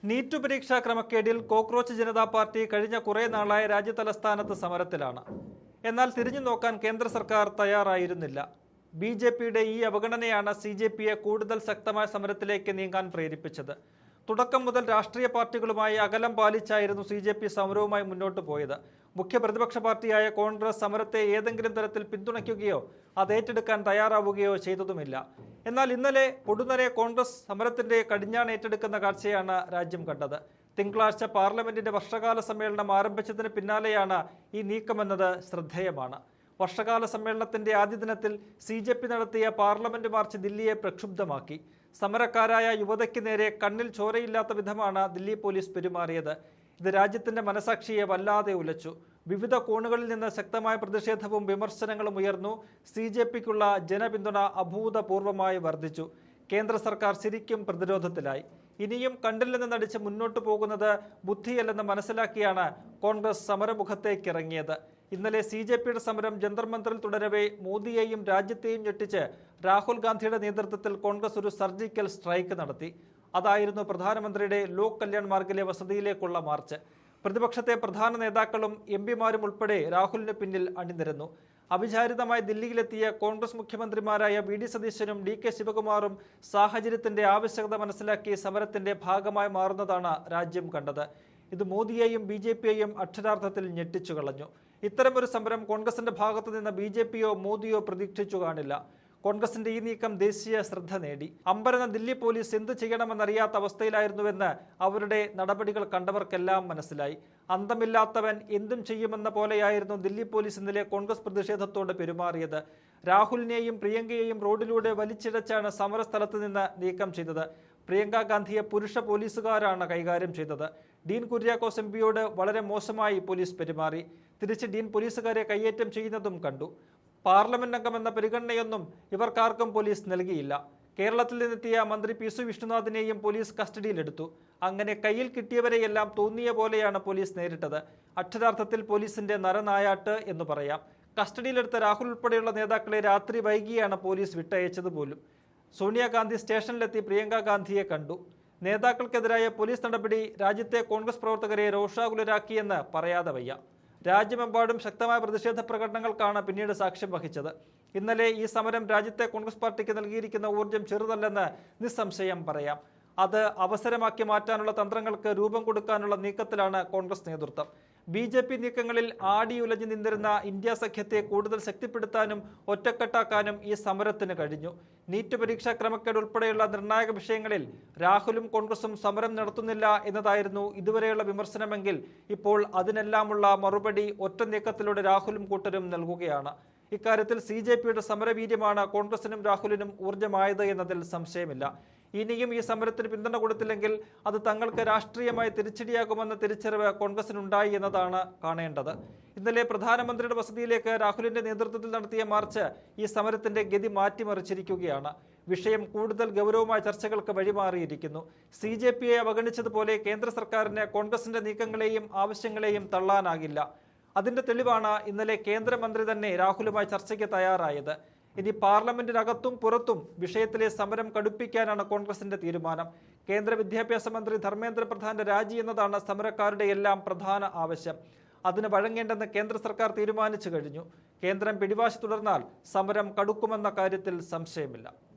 NEET പരീക്ഷാ ക്രമക്കേടിൽ cockroach Janata party കഴിഞ്ഞ കുറേ നാളായി രാജ്യതലസ്ഥാനത്ത് സമരത്തിലാണ്. എന്നാൽ തിരിഞ്ഞു നോക്കാൻ കേന്ദ്ര സർക്കാർ തയ്യാറായിരുന്നില്ല. ബി.ജെ.പിയുടെ ഈ അവഗണനയാണ് CJPയെ കൂടുതൽ ശക്തമായ സമരത്തിലേക്ക് നീങ്ങാൻ പ്രേരിപ്പിച്ചത്. തുടക്കം മുതൽ രാഷ്ട്രീയ പാർട്ടികളുമായി അകലം പാലിച്ചായിരുന്നു CJP സമരവുമായി മുന്നോട്ട് പോയത്. മുഖ്യ പ്രതിപക്ഷ പാർട്ടിയായ കോൺഗ്രസ് സമരത്തെ ഏതെങ്കിലും തരത്തിൽ പിന്തുണയ്ക്കുകയോ അത് ഏറ്റെടുക്കാൻ തയ്യാറാവുകയോ ചെയ്തതുമില്ല. എന്നാൽ ഇന്നലെ പൊടുന്നനെ കോൺഗ്രസ് സമരത്തിന്റെ കടിഞ്ഞാൺ ഏറ്റെടുക്കുന്ന കാഴ്ചയാണ് രാജ്യം കണ്ടത്. തിങ്കളാഴ്ച പാർലമെന്റിന്റെ വർഷകാല സമ്മേളനം ആരംഭിച്ചതിന് പിന്നാലെയാണ് ഈ നീക്കമെന്നത് ശ്രദ്ധേയമാണ്. വർഷകാല സമ്മേളനത്തിന്റെ ആദ്യ ദിനത്തിൽ CJP നടത്തിയ പാർലമെന്റ് മാർച്ച് ദില്ലിയെ പ്രക്ഷുബ്ധമാക്കി. സമരക്കാരായ യുവതയ്ക്ക് നേരെ കണ്ണിൽ ചോരയില്ലാത്ത വിധമാണ് ദില്ലി പോലീസ് പെരുമാറിയത്. ഇത് രാജ്യത്തിന്റെ മനസാക്ഷിയെ വല്ലാതെ ഉലച്ചു. വിവിധ കോണുകളിൽ നിന്ന് ശക്തമായ പ്രതിഷേധവും വിമർശനങ്ങളും ഉയർന്നു. CJPക്കുള്ള ജനപിന്തുണ അഭൂതപൂർവമായി വർദ്ധിച്ചു. കേന്ദ്ര സർക്കാർ ശരിക്കും പ്രതിരോധത്തിലായി. ഇനിയും കണ്ടില്ലെന്ന് നടിച്ച് മുന്നോട്ടു പോകുന്നത് ബുദ്ധിയല്ലെന്ന് മനസ്സിലാക്കിയാണ് കോൺഗ്രസ് സമരമുഖത്തേക്കിറങ്ങിയത്. ഇന്നലെ CJPയുടെ സമരം ജന്തർ മന്ദറിൽ തുടരവേ മോദിയെയും രാജ്യത്തെയും ഞെട്ടിച്ച് രാഹുൽ ഗാന്ധിയുടെ നേതൃത്വത്തിൽ കോൺഗ്രസ് ഒരു സർജിക്കൽ സ്ട്രൈക്ക് നടത്തി. അതായിരുന്നു പ്രധാനമന്ത്രിയുടെ ലോക് കല്യാൺ മാർഗിലെ വസതിയിലേക്കുള്ള മാർച്ച്. പ്രതിപക്ഷത്തെ പ്രധാന നേതാക്കളും MP-മാരും ഉൾപ്പെടെ രാഹുലിന് പിന്നിൽ അണിനിരന്നു. അവിചാരിതമായി ദില്ലിയിലെത്തിയ കോൺഗ്രസ് മുഖ്യമന്ത്രിമാരായ VD സതീശനും DK ശിവകുമാറും സാഹചര്യത്തിന്റെ ആവശ്യകത മനസ്സിലാക്കി സമരത്തിന്റെ ഭാഗമായി മാറുന്നതാണ് രാജ്യം കണ്ടത്. ഇത് മോദിയെയും BJPയെയും അക്ഷരാർത്ഥത്തിൽ ഞെട്ടിച്ചു കളഞ്ഞു. ഇത്തരമൊരു സമരം കോൺഗ്രസിന്റെ ഭാഗത്തു നിന്ന് BJPയോ മോദിയോ പ്രതീക്ഷിച്ചു കാണില്ല. കോൺഗ്രസിന്റെ ഈ നീക്കം ദേശീയ ശ്രദ്ധ നേടി. അമ്പരന്ന ദില്ലി പോലീസ് എന്ത് ചെയ്യണമെന്നറിയാത്ത അവസ്ഥയിലായിരുന്നുവെന്ന് അവരുടെ നടപടികൾ കണ്ടവർക്കെല്ലാം മനസ്സിലായി. അന്തമില്ലാത്തവൻ എന്തും ചെയ്യുമെന്ന പോലെയായിരുന്നു ദില്ലി പോലീസ് ഇന്നലെ കോൺഗ്രസ് പ്രതിഷേധത്തോട് പെരുമാറിയത്. രാഹുലിനെയും പ്രിയങ്കയെയും റോഡിലൂടെ വലിച്ചിഴച്ചാണ് സമരസ്ഥലത്ത് നിന്ന് നീക്കം ചെയ്തത്. പ്രിയങ്ക ഗാന്ധിയെ പുരുഷ പോലീസുകാരാണ് കൈകാര്യം ചെയ്തത്. ഡീൻ കുര്യാക്കോസ് MPയോട് വളരെ മോശമായി പോലീസ് പെരുമാറി. തിരിച്ച് ഡീൻ പോലീസുകാരെ കയ്യേറ്റം ചെയ്യുന്നതും കണ്ടു. പാർലമെന്റ് അംഗമെന്ന പരിഗണനയൊന്നും ഇവർക്കാർക്കും പോലീസ് നൽകിയില്ല. കേരളത്തിൽ നിന്നെത്തിയ മന്ത്രി P.C. വിഷ്ണുനാഥിനെയും പോലീസ് കസ്റ്റഡിയിലെടുത്തു. അങ്ങനെ കയ്യിൽ കിട്ടിയവരെയെല്ലാം തോന്നിയ പോലെയാണ് പോലീസ് നേരിട്ടത്. അക്ഷരാർത്ഥത്തിൽ പോലീസിന്റെ നരനായാട്ട് എന്ന് പറയാം. കസ്റ്റഡിയിലെടുത്ത രാഹുൽ ഉൾപ്പെടെയുള്ള നേതാക്കളെ രാത്രി വൈകിയാണ് പോലീസ് വിട്ടയച്ചത് പോലും. സോണിയാഗാന്ധി സ്റ്റേഷനിലെത്തി പ്രിയങ്ക ഗാന്ധിയെ കണ്ടു. നേതാക്കൾക്കെതിരായ പോലീസ് നടപടി രാജ്യത്തെ കോൺഗ്രസ് പ്രവർത്തകരെ രോഷാകുലരാക്കിയെന്ന് പറയാതെ വയ്യ. രാജ്യമെമ്പാടും ശക്തമായ പ്രതിഷേധ പ്രകടനങ്ങൾക്കാണ് പിന്നീട് സാക്ഷ്യം വഹിച്ചത്. ഇന്നലെ ഈ സമരം രാജ്യത്തെ കോൺഗ്രസ് പാർട്ടിക്ക് നൽകിയിരിക്കുന്ന ഊർജ്ജം ചെറുതല്ലെന്ന് നിസ്സംശയം പറയാം. അത് അവസരമാക്കി മാറ്റാനുള്ള തന്ത്രങ്ങൾക്ക് രൂപം കൊടുക്കാനുള്ള നീക്കത്തിലാണ് കോൺഗ്രസ് നേതൃത്വം. BJP നീക്കങ്ങളിൽ ആടിയുലഞ്ഞു നിന്നിരുന്ന ഇന്ത്യ സഖ്യത്തെ കൂടുതൽ ശക്തിപ്പെടുത്താനും ഒറ്റക്കെട്ടാക്കാനും ഈ സമരത്തിന് കഴിഞ്ഞു. നീറ്റ് പരീക്ഷാ ക്രമക്കേട് ഉൾപ്പെടെയുള്ള നിർണായക വിഷയങ്ങളിൽ രാഹുലും കോൺഗ്രസും സമരം നടത്തുന്നില്ല എന്നതായിരുന്നു ഇതുവരെയുള്ള വിമർശനമെങ്കിൽ ഇപ്പോൾ അതിനെല്ലാമുള്ള മറുപടി ഒറ്റ നീക്കത്തിലൂടെ രാഹുലും കൂട്ടരും നൽകുകയാണ്. ഇക്കാര്യത്തിൽ CJPയുടെ സമരവീര്യമാണ് കോൺഗ്രസിനും രാഹുലിനും ഊർജ്ജമായത് എന്നതിൽ സംശയമില്ല. ഇനിയും ഈ സമരത്തിന് പിന്തുണ കൊടുത്തില്ലെങ്കിൽ അത് തങ്ങൾക്ക് രാഷ്ട്രീയമായി തിരിച്ചടിയാകുമെന്ന തിരിച്ചറിവ് കോൺഗ്രസിനുണ്ടായി എന്നതാണ് കാണേണ്ടത്. ഇന്നലെ പ്രധാനമന്ത്രിയുടെ വസതിയിലേക്ക് രാഹുലിന്റെ നേതൃത്വത്തിൽ നടത്തിയ മാർച്ച് ഈ സമരത്തിന്റെ ഗതി മാറ്റിമറിച്ചിരിക്കുകയാണ്. വിഷയം കൂടുതൽ ഗൗരവമായ ചർച്ചകൾക്ക് വഴിമാറിയിരിക്കുന്നു. CJPയെ അവഗണിച്ചതുപോലെ കേന്ദ്ര സർക്കാരിന് കോൺഗ്രസിന്റെ നീക്കങ്ങളെയും ആവശ്യങ്ങളെയും തള്ളാനാകില്ല. അതിന്റെ തെളിവാണ് ഇന്നലെ കേന്ദ്രമന്ത്രി തന്നെ രാഹുലുമായി ചർച്ചയ്ക്ക് തയ്യാറായത്. ഇനി പാർലമെന്റിനകത്തും പുറത്തും വിഷയത്തിലെ സമരം കടുപ്പിക്കാനാണ് കോൺഗ്രസിന്റെ തീരുമാനം. കേന്ദ്ര വിദ്യാഭ്യാസ മന്ത്രി ധർമ്മേന്ദ്ര പ്രധാന്റെ രാജി എന്നതാണ് സമരക്കാരുടെ എല്ലാം പ്രധാന ആവശ്യം. അതിന് വഴങ്ങേണ്ടെന്ന് കേന്ദ്ര സർക്കാർ തീരുമാനിച്ചു കഴിഞ്ഞു. കേന്ദ്രം പിടിവാശി തുടർന്നാൽ സമരം കടുക്കുമെന്ന കാര്യത്തിൽ സംശയമില്ല.